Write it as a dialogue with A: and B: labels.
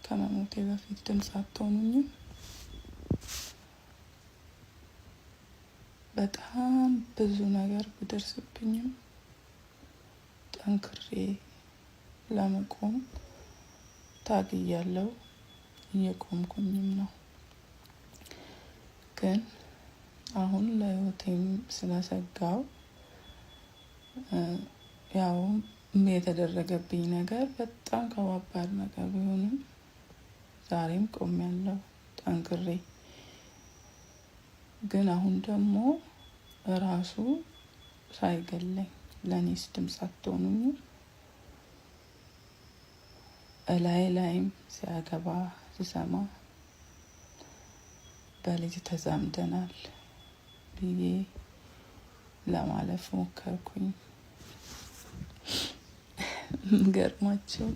A: ከመሞቴ በፊት ድምፅ አትሆኑኝም? በጣም ብዙ ነገር ቢደርስብኝም ጠንክሬ ለመቆም ታግያለሁ፣ እየቆምኩኝም ነው። ግን አሁን ለህይወቴም ስለሰጋው ያው የተደረገብኝ ነገር በጣም ከባድ ነገር ቢሆንም ዛሬም ቆሜያለሁ ጠንክሬ። ግን አሁን ደግሞ ራሱ ሳይገለኝ ለኔስ ድምፅ አትሆኑኝም? ላይም ሲያገባ ስሰማ በልጅ ተዛምደናል ብዬ ለማለፍ ሞከርኩኝ። ገርማቸው